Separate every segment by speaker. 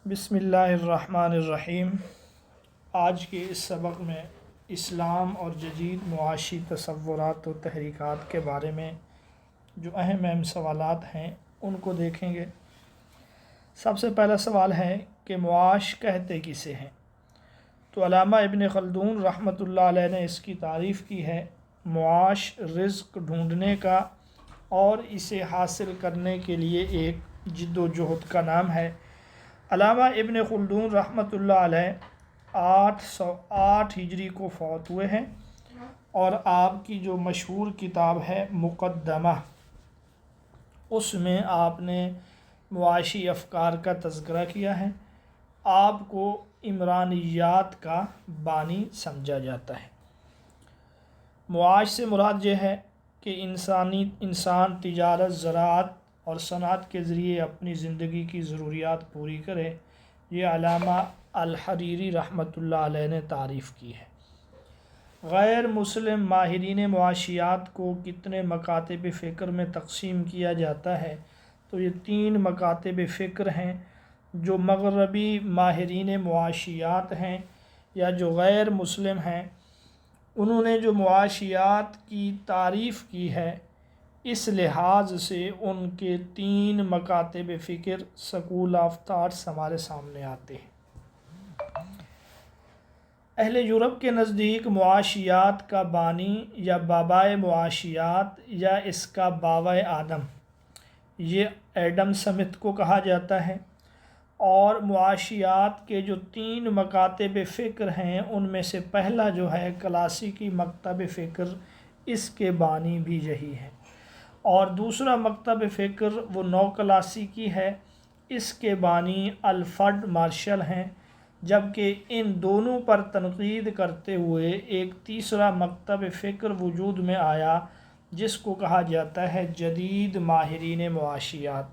Speaker 1: بسم اللہ الرحمن الرحیم۔ آج کے اس سبق میں اسلام اور جدید معاشی تصورات و تحریکات کے بارے میں جو اہم سوالات ہیں ان کو دیکھیں گے۔ سب سے پہلا سوال ہے کہ معاش کہتے کسے ہیں؟ تو علامہ ابن خلدون رحمۃ اللہ علیہ نے اس کی تعریف کی ہے۔ معاش رزق ڈھونڈنے کا اور اسے حاصل کرنے کے لیے ایک جد و جہد کا نام ہے۔ علامہ ابن خلدون رحمۃ اللہ علیہ 808 ہجری کو فوت ہوئے ہیں، اور آپ کی جو مشہور کتاب ہے مقدمہ، اس میں آپ نے معاشی افکار کا تذکرہ کیا ہے۔ آپ کو عمرانیات کا بانی سمجھا جاتا ہے۔ معاش سے مراد یہ ہے کہ انسان تجارت، زراعت اور صنعت کے ذریعے اپنی زندگی کی ضروریات پوری کرے۔ یہ علامہ الحریری رحمۃ اللہ علیہ نے تعریف کی ہے۔ غیر مسلم ماہرین معاشیات کو کتنے مکاتب فکر میں تقسیم کیا جاتا ہے؟ تو یہ 3 مکاتب فکر ہیں۔ جو مغربی ماہرین معاشیات ہیں یا جو غیر مسلم ہیں، انہوں نے جو معاشیات کی تعریف کی ہے، اس لحاظ سے ان کے 3 مکاتب فکر سکول آف تھاٹس ہمارے سامنے آتے ہیں۔ اہل یورپ کے نزدیک معاشیات کا بانی یا بابائے معاشیات یا اس کا باوائے آدم، یہ ایڈم سمتھ کو کہا جاتا ہے۔ اور معاشیات کے جو 3 مکاتب فکر ہیں، ان میں سے پہلا جو ہے کلاسیکی مکتب فکر، اس کے بانی بھی یہی ہے۔ اور دوسرا مکتب فکر وہ نو کلاسیکی ہے، اس کے بانی الفرڈ مارشل ہیں۔ جبکہ ان دونوں پر تنقید کرتے ہوئے ایک تیسرا مکتب فکر وجود میں آیا، جس کو کہا جاتا ہے جدید ماہرین معاشیات،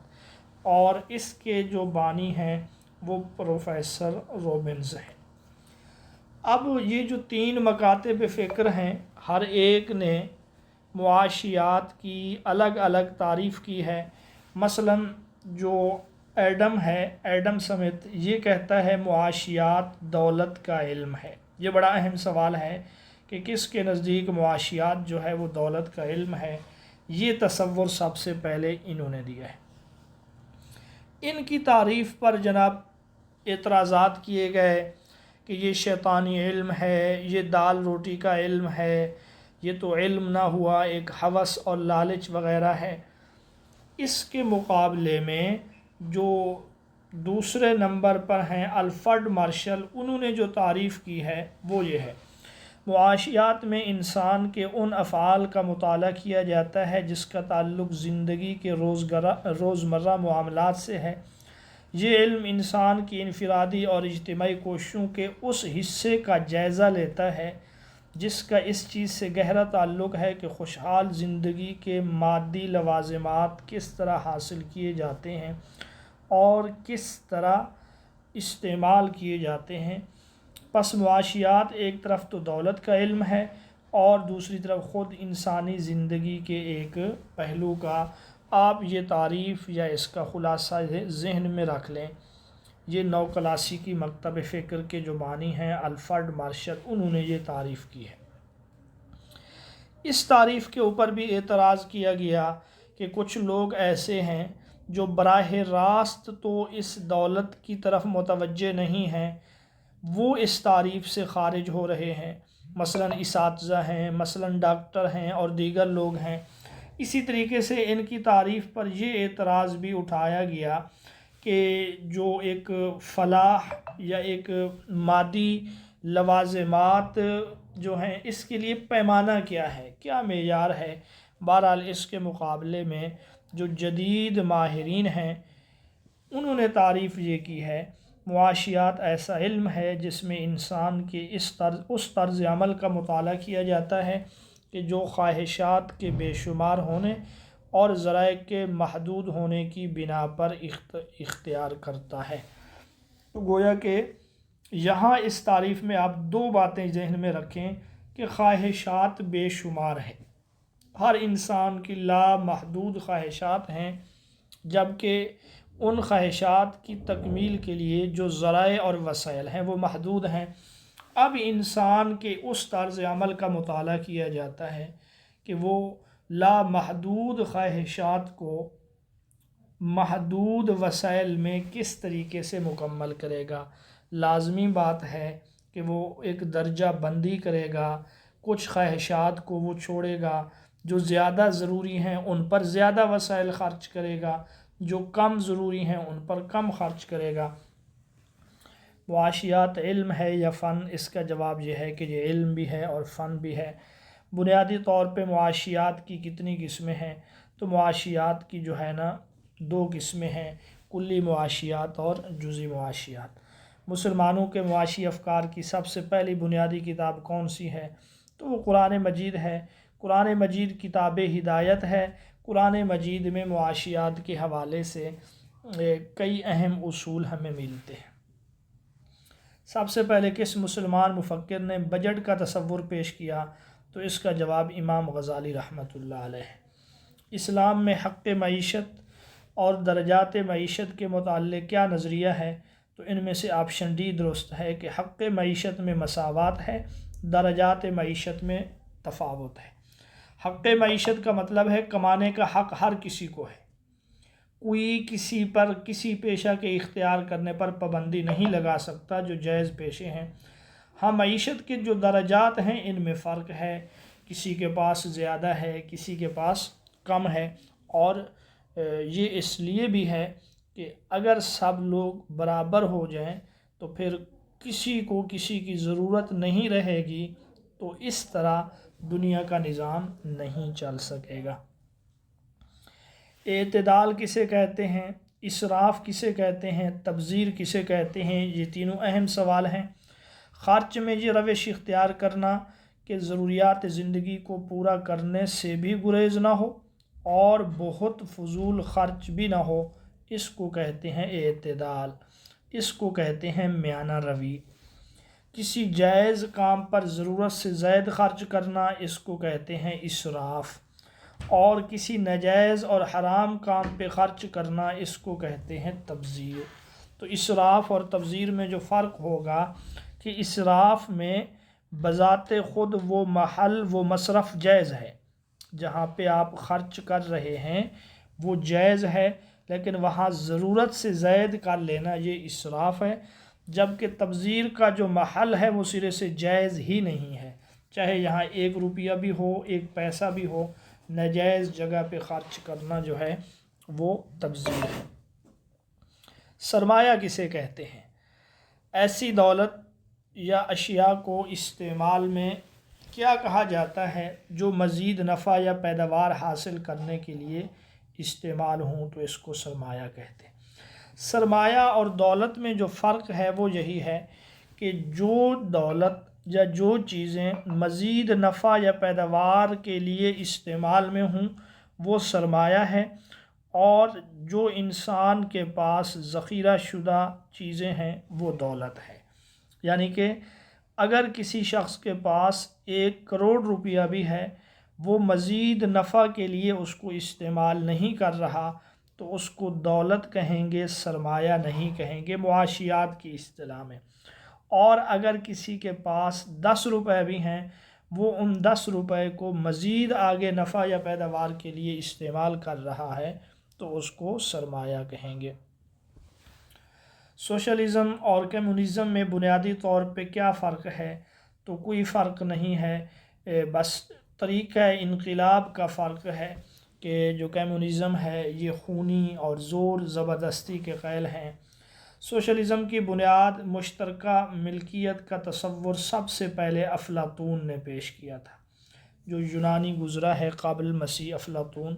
Speaker 1: اور اس کے جو بانی ہیں وہ پروفیسر روبنز ہیں۔ اب یہ جو 3 مکاتب فکر ہیں، ہر ایک نے معاشیات کی الگ الگ تعریف کی ہے۔ مثلا جو ایڈم سمتھ یہ کہتا ہے معاشیات دولت کا علم ہے۔ یہ بڑا اہم سوال ہے کہ کس کے نزدیک معاشیات جو ہے وہ دولت کا علم ہے۔ یہ تصور سب سے پہلے انہوں نے دیا ہے۔ ان کی تعریف پر جناب اعتراضات کیے گئے کہ یہ شیطانی علم ہے، یہ دال روٹی کا علم ہے، یہ تو علم نہ ہوا، ایک ہوس اور لالچ وغیرہ ہے۔ اس کے مقابلے میں جو دوسرے نمبر پر ہیں الفرڈ مارشل، انہوں نے جو تعریف کی ہے وہ یہ ہے: معاشیات میں انسان کے ان افعال کا مطالعہ کیا جاتا ہے جس کا تعلق زندگی کے روزمرہ معاملات سے ہے۔ یہ علم انسان کی انفرادی اور اجتماعی کوششوں کے اس حصے کا جائزہ لیتا ہے جس کا اس چیز سے گہرا تعلق ہے کہ خوشحال زندگی کے مادی لوازمات کس طرح حاصل کیے جاتے ہیں اور کس طرح استعمال کیے جاتے ہیں۔ پس معاشیات ایک طرف تو دولت کا علم ہے اور دوسری طرف خود انسانی زندگی کے ایک پہلو کا۔ آپ یہ تعریف یا اس کا خلاصہ ذہن میں رکھ لیں۔ یہ نو کلاسیکی مکتب فکر کے جو بانی ہیں الفرڈ مارشل، انہوں نے یہ تعریف کی ہے۔ اس تعریف کے اوپر بھی اعتراض کیا گیا کہ کچھ لوگ ایسے ہیں جو براہ راست تو اس دولت کی طرف متوجہ نہیں ہیں، وہ اس تعریف سے خارج ہو رہے ہیں۔ مثلا اساتذہ ہیں، مثلا ڈاکٹر ہیں اور دیگر لوگ ہیں۔ اسی طریقے سے ان کی تعریف پر یہ اعتراض بھی اٹھایا گیا کہ جو ایک فلاح یا ایک مادی لوازمات جو ہیں، اس کے لیے پیمانہ کیا ہے، کیا معیار ہے۔ بہرحال اس کے مقابلے میں جو جدید ماہرین ہیں، انہوں نے تعریف یہ کی ہے: معاشیات ایسا علم ہے جس میں انسان کے اس طرز عمل کا مطالعہ کیا جاتا ہے کہ جو خواہشات کے بے شمار ہونے اور ذرائع کے محدود ہونے کی بنا پر اختیار کرتا ہے۔ تو گویا کہ یہاں اس تعریف میں آپ 2 باتیں ذہن میں رکھیں کہ خواہشات بے شمار ہیں، ہر انسان کی لامحدود خواہشات ہیں، جبکہ ان خواہشات کی تکمیل کے لیے جو ذرائع اور وسائل ہیں وہ محدود ہیں۔ اب انسان کے اس طرز عمل کا مطالعہ کیا جاتا ہے کہ وہ لامحدود خواہشات کو محدود وسائل میں کس طریقے سے مکمل کرے گا۔ لازمی بات ہے کہ وہ ایک درجہ بندی کرے گا، کچھ خواہشات کو وہ چھوڑے گا، جو زیادہ ضروری ہیں ان پر زیادہ وسائل خرچ کرے گا، جو کم ضروری ہیں ان پر کم خرچ کرے گا۔ معاشیات علم ہے یا فن؟ اس کا جواب یہ ہے کہ یہ علم بھی ہے اور فن بھی ہے۔ بنیادی طور پہ معاشیات کی کتنی قسمیں ہیں؟ تو معاشیات کی جو ہے نا 2 قسمیں ہیں، کلی معاشیات اور جزئی معاشیات۔ مسلمانوں کے معاشی افکار کی سب سے پہلی بنیادی کتاب کون سی ہے؟ تو وہ قرآن مجید ہے۔ قرآن مجید کتاب ہدایت ہے۔ قرآن مجید میں معاشیات کے حوالے سے کئی اہم اصول ہمیں ملتے ہیں۔ سب سے پہلے کس مسلمان مفکر نے بجٹ کا تصور پیش کیا؟ تو اس کا جواب امام غزالی رحمۃ اللہ علیہ ہے۔ اسلام میں حق معیشت اور درجات معیشت کے متعلق کیا نظریہ ہے؟ تو ان میں سے آپشن ڈی درست ہے کہ حق معیشت میں مساوات ہے، درجات معیشت میں تفاوت ہے۔ حق معیشت کا مطلب ہے کمانے کا حق ہر کسی کو ہے، کوئی کسی پر کسی پیشہ کے اختیار کرنے پر پابندی نہیں لگا سکتا جو جائز پیشے ہیں۔ ہاں، معیشت کے جو درجات ہیں ان میں فرق ہے، کسی کے پاس زیادہ ہے، کسی کے پاس کم ہے، اور یہ اس لیے بھی ہے کہ اگر سب لوگ برابر ہو جائیں تو پھر کسی کو کسی کی ضرورت نہیں رہے گی، تو اس طرح دنیا کا نظام نہیں چل سکے گا۔ اعتدال کسے کہتے ہیں؟ اسراف کسے کہتے ہیں؟ تبذیر کسے کہتے ہیں؟ یہ تینوں اہم سوال ہیں۔ خرچ میں یہ روش اختیار کرنا کہ ضروریات زندگی کو پورا کرنے سے بھی گریز نہ ہو اور بہت فضول خرچ بھی نہ ہو، اس کو کہتے ہیں اعتدال، اس کو کہتے ہیں میانہ روی۔ کسی جائز کام پر ضرورت سے زائد خرچ کرنا، اس کو کہتے ہیں اسراف، اور کسی ناجائز اور حرام کام پہ خرچ کرنا، اس کو کہتے ہیں تبذیر۔ تو اسراف اور تبذیر میں جو فرق ہوگا کہ اسراف میں بذات خود وہ محل وہ مصرف جائز ہے، جہاں پہ آپ خرچ کر رہے ہیں وہ جائز ہے، لیکن وہاں ضرورت سے زائد کر لینا یہ اسراف ہے، جبکہ تبذیر کا جو محل ہے وہ سرے سے جائز ہی نہیں ہے، چاہے یہاں 1 روپیہ بھی ہو، 1 پیسہ بھی ہو، ناجائز جگہ پہ خرچ کرنا جو ہے وہ تبذیر ہے۔ سرمایہ کسے کہتے ہیں؟ ایسی دولت یا اشیاء کو استعمال میں کیا کہا جاتا ہے جو مزید نفع یا پیداوار حاصل کرنے کے لیے استعمال ہوں، تو اس کو سرمایہ کہتے ہیں۔ سرمایہ اور دولت میں جو فرق ہے وہ یہی ہے کہ جو دولت یا جو چیزیں مزید نفع یا پیداوار کے لیے استعمال میں ہوں وہ سرمایہ ہے، اور جو انسان کے پاس ذخیرہ شدہ چیزیں ہیں وہ دولت ہے۔ یعنی کہ اگر کسی شخص کے پاس 1 کروڑ روپیہ بھی ہے، وہ مزید نفع کے لیے اس کو استعمال نہیں کر رہا، تو اس کو دولت کہیں گے، سرمایہ نہیں کہیں گے معاشیات کی اصطلاح میں۔ اور اگر کسی کے پاس 10 روپے بھی ہیں، وہ ان 10 روپے کو مزید آگے نفع یا پیداوار کے لیے استعمال کر رہا ہے، تو اس کو سرمایہ کہیں گے۔ سوشلزم اور کمیونزم میں بنیادی طور پہ کیا فرق ہے؟ تو کوئی فرق نہیں ہے، بس طریقہ انقلاب کا فرق ہے کہ جو کمیونزم ہے یہ خونی اور زور زبردستی کے قائل ہیں۔ سوشلزم کی بنیاد مشترکہ ملکیت کا تصور سب سے پہلے افلاطون نے پیش کیا تھا، جو یونانی گزرا ہے قبل مسیح افلاطون۔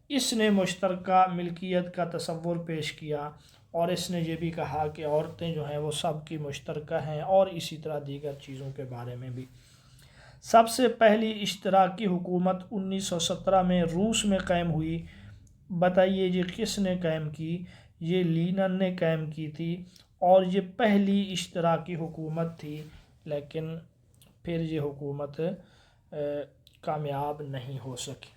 Speaker 1: اس نے مشترکہ ملکیت کا تصور پیش کیا، اور اس نے یہ بھی کہا کہ عورتیں جو ہیں وہ سب کی مشترکہ ہیں، اور اسی طرح دیگر چیزوں کے بارے میں بھی۔ سب سے پہلی اشتراکی حکومت 1917 میں روس میں قائم ہوئی۔ بتائیے یہ کس نے قائم کی؟ یہ لینن نے قائم کی تھی، اور یہ پہلی اشتراکی حکومت تھی، لیکن پھر یہ حکومت کامیاب نہیں ہو سکی۔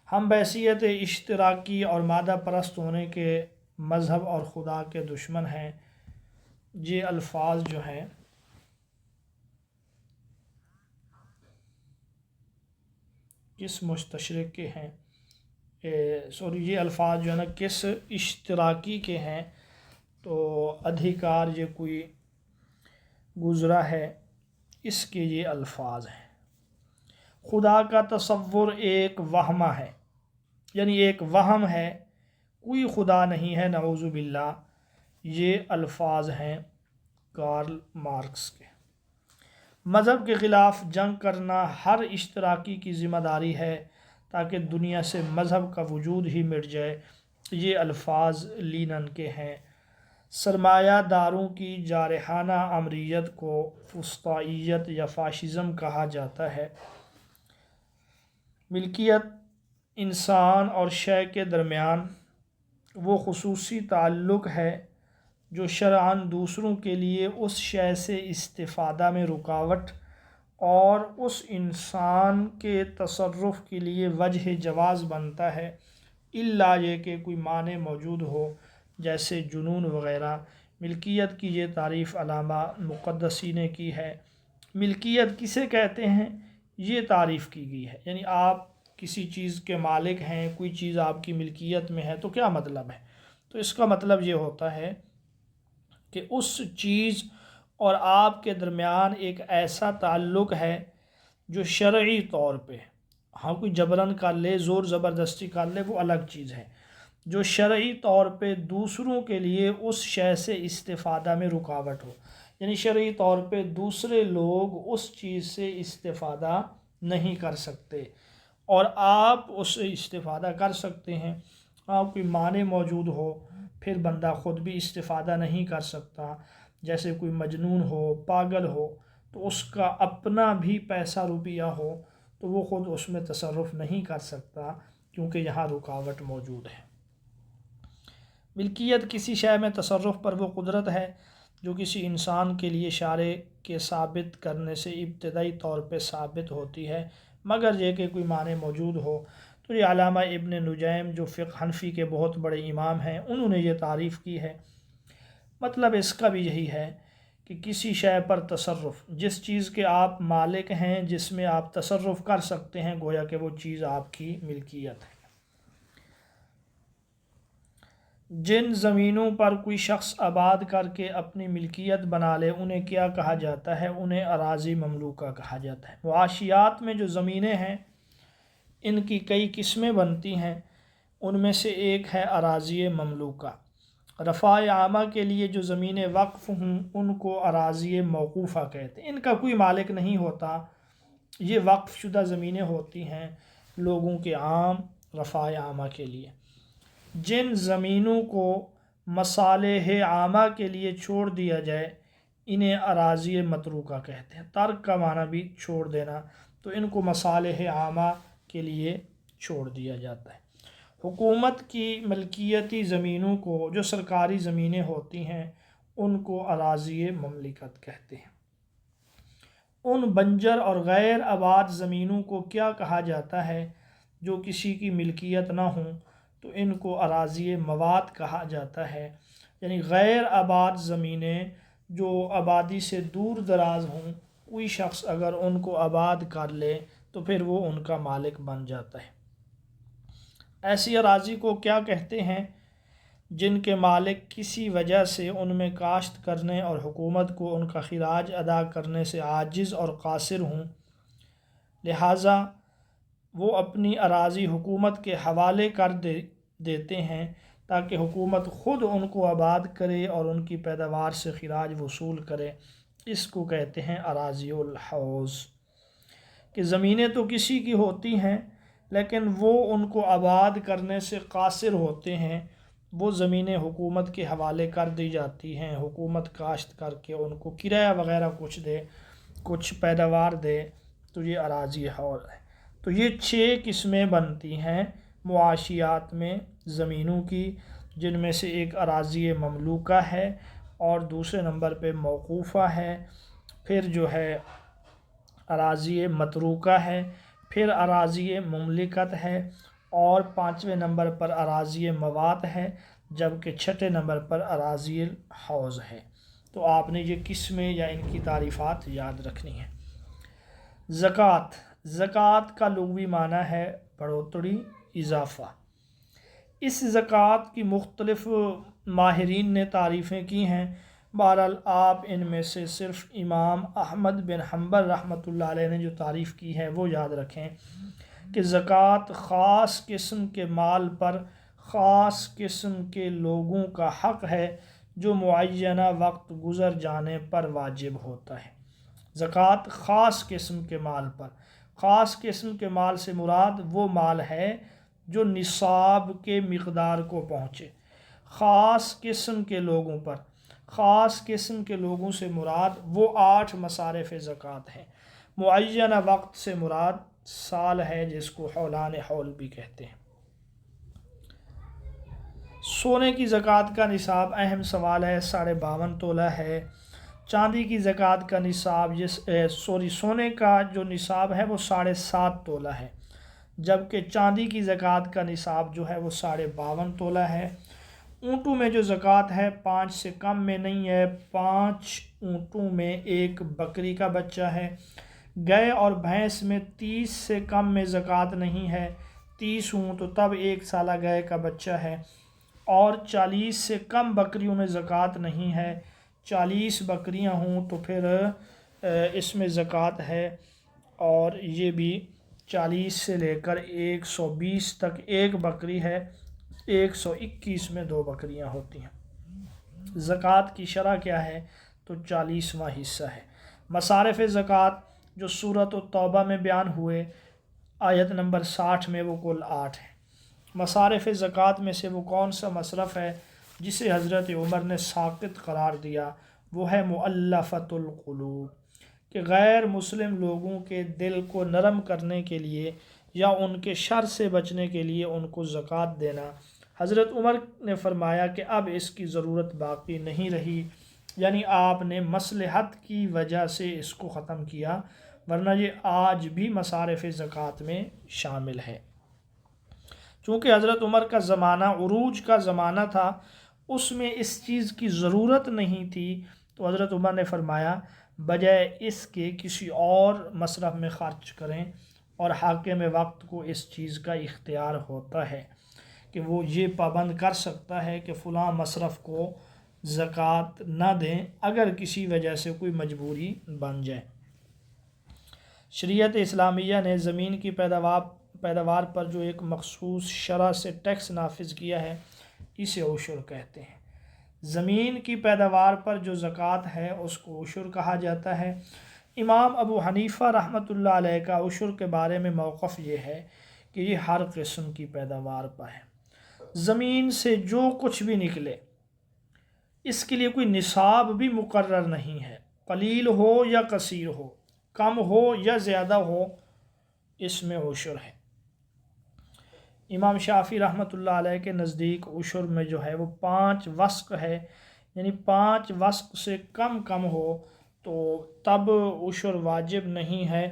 Speaker 1: ہم بحیثیت اشتراکی اور مادہ پرست ہونے کے مذہب اور خدا کے دشمن ہیں۔ یہ الفاظ جو ہیں کس مستشرق کے ہیں، یہ الفاظ جو ہے نا کس اشتراکی کے ہیں، تو ادھیکار یہ کوئی گزرا ہے، اس کے یہ الفاظ ہیں۔ خدا کا تصور ایک وہمہ ہے، یعنی ایک وہم ہے، کوئی خدا نہیں ہے، نعوذ باللہ۔ یہ الفاظ ہیں کارل مارکس کے۔ مذہب کے خلاف جنگ کرنا ہر اشتراکی کی ذمہ داری ہے تاکہ دنیا سے مذہب کا وجود ہی مٹ جائے۔ یہ الفاظ لینن کے ہیں۔ سرمایہ داروں کی جارحانہ آمریت کو فسطائیت یا فاشزم کہا جاتا ہے۔ ملکیت انسان اور شے کے درمیان وہ خصوصی تعلق ہے جو شرعاً دوسروں کے لیے اس شے سے استفادہ میں رکاوٹ اور اس انسان کے تصرف کے لیے وجہ جواز بنتا ہے، الا یہ کہ کوئی مانع موجود ہو جیسے جنون وغیرہ۔ ملکیت کی یہ تعریف علامہ مقدسی نے کی ہے۔ ملکیت کسے کہتے ہیں، یہ تعریف کی گئی ہے، یعنی آپ کسی چیز کے مالک ہیں، کوئی چیز آپ کی ملکیت میں ہے تو کیا مطلب ہے؟ تو اس کا مطلب یہ ہوتا ہے کہ اس چیز اور آپ کے درمیان ایک ایسا تعلق ہے جو شرعی طور پہ، ہاں کوئی جبراً کر لے، زور زبردستی کر لے، وہ الگ چیز ہے، جو شرعی طور پہ دوسروں کے لیے اس شے سے استفادہ میں رکاوٹ ہو، یعنی شرعی طور پہ دوسرے لوگ اس چیز سے استفادہ نہیں کر سکتے اور آپ اس سے استفادہ کر سکتے ہیں۔ آپ کوئی معنی موجود ہو، پھر بندہ خود بھی استفادہ نہیں کر سکتا، جیسے کوئی مجنون ہو، پاگل ہو، تو اس کا اپنا بھی پیسہ روپیہ ہو تو وہ خود اس میں تصرف نہیں کر سکتا کیونکہ یہاں رکاوٹ موجود ہے۔ ملکیت کسی شے میں تصرف پر وہ قدرت ہے جو کسی انسان کے لیے شارع کے ثابت کرنے سے ابتدائی طور پہ ثابت ہوتی ہے، مگر یہ کہ کوئی معنی موجود ہو۔ تو یہ علامہ ابن نجیم جو فقہ حنفی کے بہت بڑے امام ہیں، انہوں نے یہ تعریف کی ہے۔ مطلب اس کا بھی یہی ہے کہ کسی شے پر تصرف، جس چیز کے آپ مالک ہیں، جس میں آپ تصرف کر سکتے ہیں، گویا کہ وہ چیز آپ کی ملکیت ہے۔ جن زمینوں پر کوئی شخص آباد کر کے اپنی ملکیت بنا لے انہیں کیا کہا جاتا ہے؟ انہیں اراضی مملوکہ کہا جاتا ہے۔ معاشیات میں جو زمینیں ہیں ان کی کئی قسمیں بنتی ہیں، ان میں سے ایک ہے اراضی مملوکہ۔ رفاع عامہ کے لیے جو زمینیں وقف ہوں ان کو اراضی موقوفہ کہتے ہیں، ان کا کوئی مالک نہیں ہوتا، یہ وقف شدہ زمینیں ہوتی ہیں لوگوں کے عام رفاع عامہ کے لیے۔ جن زمینوں کو مصالح عامہ کے لیے چھوڑ دیا جائے انہیں اراضی متروکہ کہتے ہیں۔ ترک کا معنی بھی چھوڑ دینا، تو ان کو مصالح عامہ کے لیے چھوڑ دیا جاتا ہے۔ حکومت کی ملکیتی زمینوں کو، جو سرکاری زمینیں ہوتی ہیں، ان کو اراضی مملکت کہتے ہیں۔ ان بنجر اور غیر آباد زمینوں کو کیا کہا جاتا ہے جو کسی کی ملکیت نہ ہوں؟ تو ان کو اراضی موات کہا جاتا ہے، یعنی غیر آباد زمینیں جو آبادی سے دور دراز ہوں، کوئی شخص اگر ان کو آباد کر لے تو پھر وہ ان کا مالک بن جاتا ہے۔ ایسی اراضی کو کیا کہتے ہیں؟ جن کے مالک کسی وجہ سے ان میں کاشت کرنے اور حکومت کو ان کا خراج ادا کرنے سے عاجز اور قاصر ہوں، لہٰذا وہ اپنی اراضی حکومت کے حوالے کر دیتے ہیں تاکہ حکومت خود ان کو آباد کرے اور ان کی پیداوار سے خراج وصول کرے۔ اس کو کہتے ہیں اراضی الحوض، کہ زمینیں تو کسی کی ہوتی ہیں لیکن وہ ان کو آباد کرنے سے قاصر ہوتے ہیں، وہ زمینیں حکومت کے حوالے کر دی جاتی ہیں، حکومت کاشت کر کے ان کو کرایہ وغیرہ کچھ دے، کچھ پیداوار دے، تو یہ اراضی حوض ہے۔ تو یہ 6 قسمیں بنتی ہیں معاشیات میں زمینوں کی، جن میں سے ایک اراضی مملوکہ ہے اور دوسرے نمبر پہ موقوفہ ہے، پھر جو ہے اراضی متروکہ ہے، پھر اراضی مملکت ہے، اور 5ویں نمبر پر اراضی موات ہے، جبکہ 6 نمبر پر اراضی حوض ہے۔ تو آپ نے یہ قسمیں یا ان کی تعریفات یاد رکھنی ہیں۔ زکوٰۃ، زکوٰۃ کا لغوی معنی ہے بڑھوتری، اضافہ۔ اس زکوٰۃ کی مختلف ماہرین نے تعریفیں کی ہیں، بہرحال آپ ان میں سے صرف امام احمد بن حنبل رحمۃ اللہ علیہ نے جو تعریف کی ہے وہ یاد رکھیں کہ زکوٰۃ خاص قسم کے مال پر خاص قسم کے لوگوں کا حق ہے جو معینہ وقت گزر جانے پر واجب ہوتا ہے۔ زکوٰۃ خاص قسم کے مال پر، خاص قسم کے مال سے مراد وہ مال ہے جو نصاب کے مقدار کو پہنچے۔ خاص قسم کے لوگوں پر، خاص قسم کے لوگوں سے مراد وہ 8 مصارف زکوٰۃ ہیں۔ معینہ وقت سے مراد سال ہے جس کو حولان حول بھی کہتے ہیں۔ سونے کی زکوٰۃ کا نصاب اہم سوال ہے، 52.5 تولہ ہے۔ چاندی کی زکوٰۃ کا نصاب سونے کا جو نصاب ہے وہ 7.5 تولہ ہے، جبکہ چاندی کی زکوٰۃ کا نصاب جو ہے وہ 52.5 تولہ ہے۔ اونٹوں میں جو زکوٰۃ ہے 5 سے کم میں نہیں ہے، 5 اونٹوں میں 1 بکری کا بچہ ہے۔ گائے اور بھینس میں 30 سے کم میں زکوٰۃ نہیں ہے، 30 ہوں تو تب 1 سالہ گائے کا بچہ ہے، اور 40 سے کم بکریوں میں زکوٰۃ نہیں ہے، 40 بکریاں ہوں تو پھر اس میں زکوٰۃ ہے، اور یہ بھی 40 سے لے کر 120 تک 1 بکری ہے، 121 میں 2 بکریاں ہوتی ہیں۔ زکوٰۃ کی شرح کیا ہے تو 40واں حصہ ہے۔ مصارف زکوٰۃ جو سورۃ التوبہ میں بیان ہوئے آیت نمبر 60 میں وہ کل 8 ہیں۔ مصارف زکوٰۃ میں سے وہ کون سا مصرف ہے جسے حضرت عمر نے ساقط قرار دیا؟ وہ ہے مؤلفۃ القلوب، کہ غیر مسلم لوگوں کے دل کو نرم کرنے کے لیے یا ان کے شر سے بچنے کے لیے ان کو زکوٰۃ دینا۔ حضرت عمر نے فرمایا کہ اب اس کی ضرورت باقی نہیں رہی، یعنی آپ نے مصلحت کی وجہ سے اس کو ختم کیا، ورنہ یہ آج بھی مصارف زکوٰۃ میں شامل ہے۔ چونکہ حضرت عمر کا زمانہ عروج کا زمانہ تھا، اس میں اس چیز کی ضرورت نہیں تھی، تو حضرت عمر نے فرمایا بجائے اس کے کسی اور مصرف میں خرچ کریں، اور حاکم وقت کو اس چیز کا اختیار ہوتا ہے کہ وہ یہ پابند کر سکتا ہے کہ فلاں مصرف کو زکوٰۃ نہ دیں اگر کسی وجہ سے کوئی مجبوری بن جائے۔ شریعت اسلامیہ نے زمین کی پیداوار پر جو ایک مخصوص شرح سے ٹیکس نافذ کیا ہے اسے عشر کہتے ہیں۔ زمین کی پیداوار پر جو زکوٰۃ ہے اس کو عشر کہا جاتا ہے۔ امام ابو حنیفہ رحمۃ اللہ علیہ کا عشر کے بارے میں موقف یہ ہے کہ یہ ہر قسم کی پیداوار پر ہے۔ زمین سے جو کچھ بھی نکلے اس کے لیے کوئی نصاب بھی مقرر نہیں ہے، قلیل ہو یا کثیر ہو، کم ہو یا زیادہ ہو، اس میں عشر ہے۔ امام شافعی رحمۃ اللہ علیہ کے نزدیک عشر میں جو ہے وہ 5 وسق ہے، یعنی 5 وسق سے کم ہو تو تب عشر واجب نہیں ہے،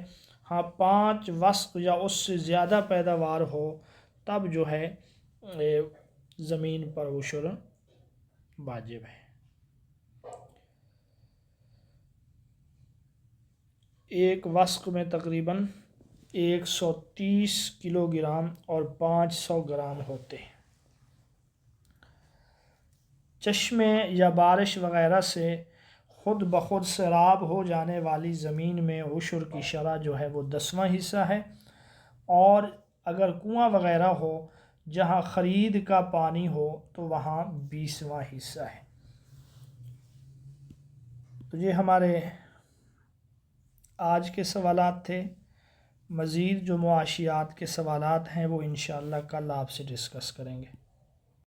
Speaker 1: ہاں 5 وسق یا اس سے زیادہ پیداوار ہو تب جو ہے زمین پر عشر واجب ہے۔ 1 وسق میں تقریباً 130 کلو گرام اور 500 گرام ہوتے ہیں۔ چشمے یا بارش وغیرہ سے خود بخود سیراب ہو جانے والی زمین میں عشر کی شرح جو ہے وہ 10واں حصہ ہے، اور اگر کنواں وغیرہ ہو جہاں خرید کا پانی ہو تو وہاں 20واں حصہ ہے۔ تو یہ ہمارے آج کے سوالات تھے۔ مزید جو معاشیات کے سوالات ہیں وہ انشاءاللہ کل آپ سے ڈسکس کریں گے۔